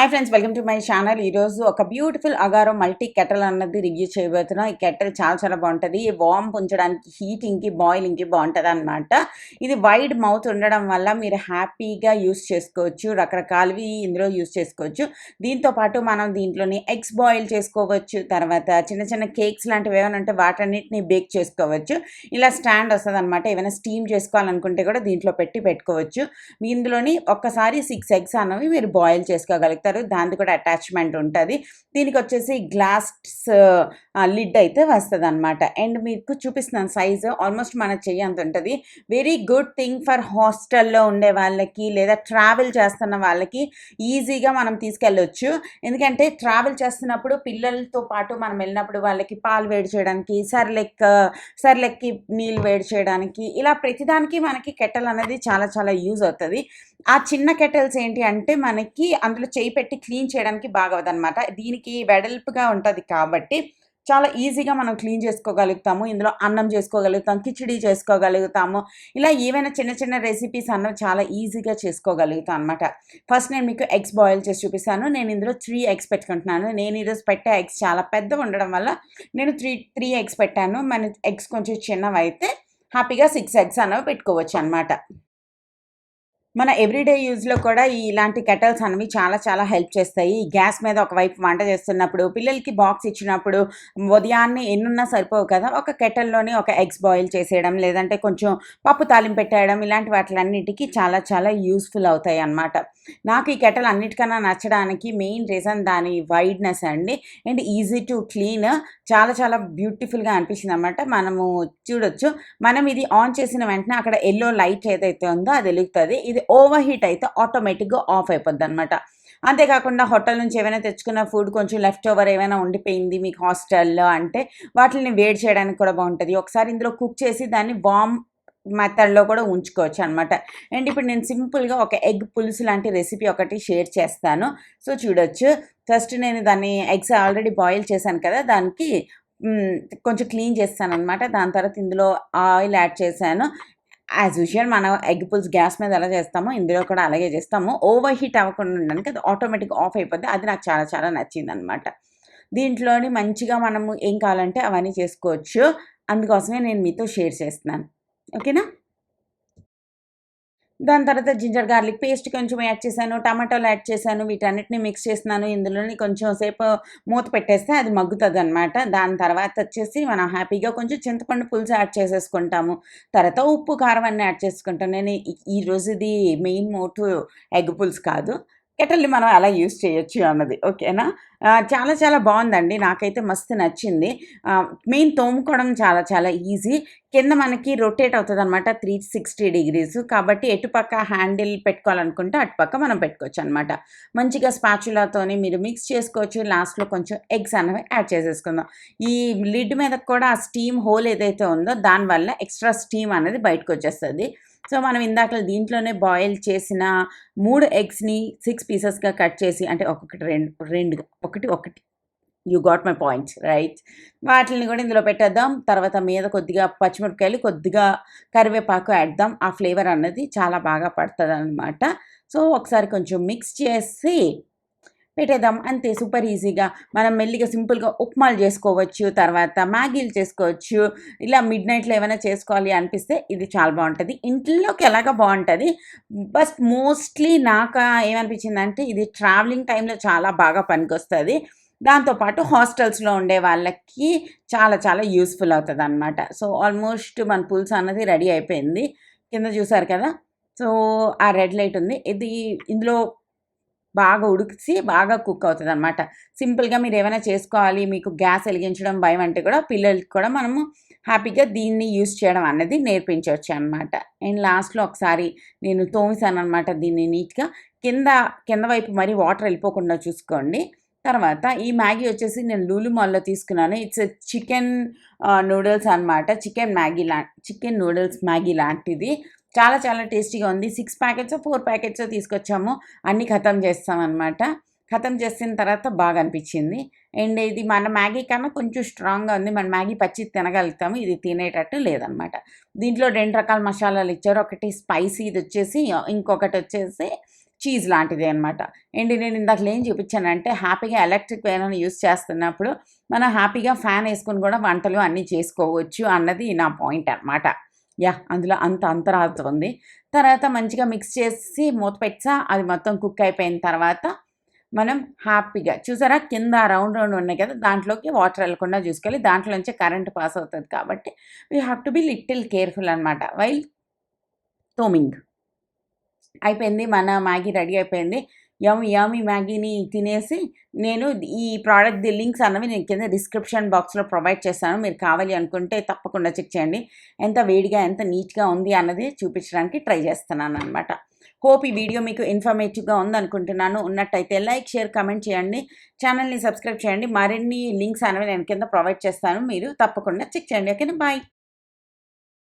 Hi friends, welcome to my channel. ఈరోజు ఒక beautiful Agaro multi kettle అన్నది రివ్యూ చేయబోతున్నాం. ఈ కెటల్ చాలా బాగుంటుంది. వామ్ ఉంచడానికి, హీటింగ్కి, బాయిలింగ్కి బాగుంటుంది అనమాట. ఇది వైడ్ మౌత్ ఉండడం వల్ల మీరు హ్యాపీగా యూస్ చేసుకోవచ్చు. రకరకాలవి ఇందులో యూస్ చేసుకోవచ్చు. దీంతోపాటు మనం దీంట్లోని ఎగ్స్ బాయిల్ చేసుకోవచ్చు. తర్వాత చిన్న చిన్న కేక్స్ లాంటివి ఏమైనా ఉంటే వాటన్నిటిని బేక్ చేసుకోవచ్చు. ఇలా స్టాండ్ వస్తుంది అనమాట. ఏమైనా స్టీమ్ చేసుకోవాలనుకుంటే కూడా దీంట్లో పెట్టుకోవచ్చు. ఇందులోని ఒక్కసారి 6 ఎగ్స్ అన్నవి మీరు బాయిల్ చేసుకోగలుగుతారు. దానికి కూడా అటాచ్మెంట్ ఉంటుంది. దీనికి వచ్చేసి గ్లాస్ లిడ్ అయితే వస్తుంది అనమాట. అండ్ మీకు చూపిస్తున్నాను సైజు ఆల్మోస్ట్ మన చెయ్యి అంత ఉంటుంది. వెరీ గుడ్ థింగ్ ఫర్ హాస్టల్లో ఉండే వాళ్ళకి లేదా ట్రావెల్ చేస్తున్న వాళ్ళకి ఈజీగా మనం తీసుకెళ్ళొచ్చు. ఎందుకంటే ట్రావెల్ చేస్తున్నప్పుడు పిల్లలతో పాటు మనం వెళ్ళినప్పుడు వాళ్ళకి పాలు వేడి చేయడానికి, సర్లెక్కి నీళ్ళు వేడి చేయడానికి, ఇలా ప్రతిదానికి మనకి కెటల్ అనేది చాలా యూజ్ అవుతుంది. ఆ చిన్న కెటల్స్ ఏంటి అంటే మనకి అందులో చేయి పెట్టి క్లీన్ చేయడానికి బాగవదనమాట. దీనికి వెడల్పుగా ఉంటుంది కాబట్టి చాలా ఈజీగా మనం క్లీన్ చేసుకోగలుగుతాము. ఇందులో అన్నం చేసుకోగలుగుతాం, కిచిడి చేసుకోగలుగుతాము. ఇలా ఏవైనా చిన్న రెసిపీస్ అన్నవి చాలా ఈజీగా చేసుకోగలుగుతాం అనమాట. ఫస్ట్ నేను మీకు ఎగ్స్ బాయిల్ చేసి చూపిస్తాను. నేను ఇందులో 3 ఎగ్స్ పెట్టుకుంటున్నాను. నేను ఈరోజు పెట్టే ఎగ్స్ చాలా పెద్దగా ఉండడం వల్ల నేను 3 ఎగ్స్ పెట్టాను. మన ఎగ్స్ కొంచెం చిన్నవి అయితే హ్యాపీగా 6 ఎగ్స్ అన్నవి పెట్టుకోవచ్చు అనమాట. మన ఎవ్రీడే యూజ్లో కూడా ఇలాంటి కెటల్స్ అనేవి చాలా హెల్ప్ చేస్తాయి. గ్యాస్ మీద ఒకవైపు వంట చేస్తున్నప్పుడు, పిల్లలకి బాక్స్ ఇచ్చినప్పుడు ఉదయాన్నే ఎన్నున్నా సరిపోవు కదా, ఒక కెటల్లోనే ఒక ఎగ్స్ బాయిల్ చేసేయడం, లేదంటే కొంచెం పప్పు తాలింపు పెట్టేయడం, ఇలాంటి వాటిలన్నిటికీ చాలా యూస్ఫుల్ అవుతాయి అన్నమాట. నాకు ఈ కెటల్ అన్నిటికన్నా నచ్చడానికి మెయిన్ రీజన్ దాని వైడ్నెస్ అండి. అండ్ ఈజీ టు క్లీన్, చాలా బ్యూటిఫుల్గా అనిపించింది అనమాట. మనము చూడొచ్చు, మనం ఇది ఆన్ చేసిన వెంటనే అక్కడ ఎల్లో లైట్ ఏదైతే ఉందో అది వెలుగుతుంది. ఇది ఓవర్ హీట్ అయితే ఆటోమేటిక్గా ఆఫ్ అయిపోద్ది అనమాట. అంతేకాకుండా హోటల్ నుంచి ఏమైనా తెచ్చుకున్న ఫుడ్ కొంచెం లెఫ్ట్ ఓవర్ ఏమైనా ఉండిపోయింది మీకు హాస్టల్లో అంటే వాటిని వేడి చేయడానికి కూడా బాగుంటుంది. ఒకసారి ఇందులో కుక్ చేసి దాన్ని వామ్ మెథడ్లో కూడా ఉంచుకోవచ్చు అనమాట. అండ్ ఇప్పుడు నేను సింపుల్గా ఒక ఎగ్ పులుసు లాంటి రెసిపీ ఒకటి షేర్ చేస్తాను. సో చూడొచ్చు, ఫస్ట్ నేను దాన్ని ఎగ్స్ ఆల్రెడీ బాయిల్ చేశాను కదా, దానికి కొంచెం క్లీన్ చేస్తాను అనమాట. దాని తర్వాత ఇందులో ఆయిల్ యాడ్ చేశాను. యాజ్ యూజువల్ మనం ఎగ్ పులుసు గ్యాస్ మీద ఎలా చేస్తామో ఇందులో కూడా అలాగే చేస్తాము. ఓవర్ హీట్ అవ్వకుండా ఉండడానికి అది ఆటోమేటిక్గా ఆఫ్ అయిపోద్ది. అది నాకు చాలా నచ్చిందనమాట. దీంట్లోని మంచిగా మనము ఏం కావాలంటే అవన్నీ చేసుకోవచ్చు. అందుకోసమే నేను మీతో షేర్ చేస్తున్నాను. ఓకేనా. దాని తర్వాత జింజర్ గార్లిక్ పేస్ట్ కొంచెం యాడ్ చేశాను, టమాటాలు యాడ్ చేశాను, వీటన్నిటిని మిక్స్ చేస్తున్నాను. ఇందులోని కొంచెం సేపు మూత పెట్టేస్తే అది మగ్గుతుందనమాట. దాని తర్వాత వచ్చేసి మనం హ్యాపీగా కొంచెం చింతపండు పులుసు యాడ్ చేసేసుకుంటాము. తర్వాత ఉప్పు, కారం అన్నీ యాడ్ చేసుకుంటాం. నేను ఈరోజు ఇది మెయిన్ మోటివ్ ఎగ్ పులుసు కాదు, కెటల్ని మనం అలా యూజ్ చేయొచ్చు అన్నది. ఓకేనా. చాలా బాగుందండి, నాకైతే మస్తు నచ్చింది. మెయిన్ తోముకోవడం చాలా ఈజీ. కింద మనకి రొటేట్ అవుతుంది అనమాట 360 degrees. కాబట్టి ఎటుపక్క హ్యాండిల్ పెట్టుకోవాలనుకుంటే అటుపక్క మనం పెట్టుకోవచ్చు అనమాట. మంచిగా స్పాచులాతోని మీరు మిక్స్ చేసుకోవచ్చు. లాస్ట్లో కొంచెం ఎగ్స్ అనేవి యాడ్ చేసేసుకుందాం. ఈ లిడ్ మీద కూడా ఆ స్టీమ్ హోల్ ఏదైతే ఉందో దానివల్ల ఎక్స్ట్రా స్టీమ్ అనేది బయటకు వచ్చేస్తుంది. సో మనం ఇందాక దీంట్లోనే బాయిల్ చేసిన 3 ఎగ్స్ని 6 పీసెస్గా కట్ చేసి, అంటే ఒకటి you got my points right. వాటిని కూడా ఇందులో పెట్టేద్దాం. తర్వాత మీద కొద్దిగా పచ్చిమిరపకాయలు, కొద్దిగా కరివేపాకు వేద్దాం. ఆ ఫ్లేవర్ అన్నది చాలా బాగా పడుతుంది అనమాట. సో ఒకసారి కొంచెం మిక్స్ చేసి పెట్టేద్దాం. అంతే, సూపర్ ఈజీగా మనం మెల్లిగా సింపుల్గా ఉప్మాలు చేసుకోవచ్చు, తర్వాత మ్యాగీలు చేసుకోవచ్చు. ఇలా మిడ్ నైట్లో ఏమైనా చేసుకోవాలి అనిపిస్తే ఇది చాలా బాగుంటుంది. ఇంట్లోకి ఎలాగ బాగుంటుంది, బట్ మోస్ట్లీ నాకు ఏమనిపించిందంటే ఇది ట్రావెలింగ్ టైంలో చాలా బాగా పనికొస్తుంది. దాంతోపాటు హాస్టల్స్లో ఉండే వాళ్ళకి చాలా యూస్ఫుల్ అవుతుంది అనమాట. సో ఆల్మోస్ట్ మన పులుసు అన్నది రెడీ అయిపోయింది. కింద చూసారు కదా, సో ఆ రెడ్ లైట్ ఉంది. ఇది ఇందులో బాగా ఉడికిసి బాగా కుక్ అవుతుంది అనమాట. సింపుల్గా మీరు ఏమైనా చేసుకోవాలి, మీకు గ్యాస్ వెలిగించడం భయం అంటే కూడా పిల్లలకి కూడా మనము హ్యాపీగా దీన్ని యూజ్ చేయడం అన్నది నేర్పించవచ్చు అనమాట. అండ్ లాస్ట్లో ఒకసారి నేను తోమిసాను అనమాట దీన్ని నీట్గా. కింద వైపు మరి వాటర్ వెళ్ళిపోకుండా చూసుకోండి. తర్వాత ఈ మ్యాగీ వచ్చేసి నేను లూలు మాల్లో తీసుకున్నాను. ఇట్స్ చికెన్ నూడిల్స్ అనమాట. చికెన్ నూడిల్స్ మ్యాగీ లాంటిది. చాలా టేస్టీగా ఉంది. 6 ప్యాకెట్స్ 4 ప్యాకెట్స్ తీసుకొచ్చాము. అన్నీ ఖతం చేస్తామన్నమాట. ఖతం చేసిన తర్వాత బాగా అనిపించింది. అండ్ ఇది మన మ్యాగీ కన్నా కొంచెం స్ట్రాంగ్గా ఉంది. మన మ్యాగీ పచ్చి తినగలుగుతాము, ఇది తినేటట్టు లేదనమాట. దీంట్లో 2 రకాల మసాలాలు ఇచ్చారు. ఒకటి స్పైసీది వచ్చేసి, ఇంకొకటి వచ్చేసి చీజ్ లాంటిది అనమాట. ఏంటి నేను ఇందాకలో ఏం చూపించానంటే హ్యాపీగా ఎలక్ట్రిక్ వేనని యూస్ చేస్తున్నప్పుడు మనం హ్యాపీగా ఫ్యాన్ వేసుకొని కూడా వంటలు అన్నీ చేసుకోవచ్చు అన్నది నా పాయింట్ అనమాట. అందులో అంత అంతరార్థం ఉంది. తర్వాత మంచిగా మిక్స్ చేసి మూత పెట్టేసా. అది మొత్తం కుక్ అయిపోయిన తర్వాత మనం హ్యాపీగా చూసారా కింద రౌండ్ రౌండ్ ఉన్నాయి కదా, దాంట్లోకి వాటర్ వెళ్ళకుండా చూసుకోవాలి. దాంట్లో నుంచి కరెంట్ పాస్ అవుతుంది కాబట్టి we have to be little careful అనమాట వైల్ టోమింగ్. అయిపోయింది, మన మ్యాగీ రెడీ అయిపోయింది. యమ్మీ మ్యాగీని తినేసి నేను ఈ ప్రోడక్ట్ లింక్స్ అన్నవి నేను కింద డిస్క్రిప్షన్ బాక్స్లో ప్రొవైడ్ చేస్తాను. మీరు కావాలి అనుకుంటే తప్పకుండా చెక్ చేయండి. ఎంత వేడిగా ఎంత నీట్గా ఉంది అన్నది చూపించడానికి ట్రై చేస్తున్నాను అనమాట. హోప్ ఈ వీడియో మీకు ఇన్ఫర్మేటివ్గా ఉందనుకుంటున్నాను. ఉన్నట్టయితే లైక్, షేర్, కమెంట్ చేయండి. ఛానల్ని సబ్స్క్రైబ్ చేయండి. మరిన్ని లింక్స్ అనేవి నేను కింద ప్రొవైడ్ చేస్తాను, మీరు తప్పకుండా చెక్ చేయండి. ఓకేనా, బాయ్.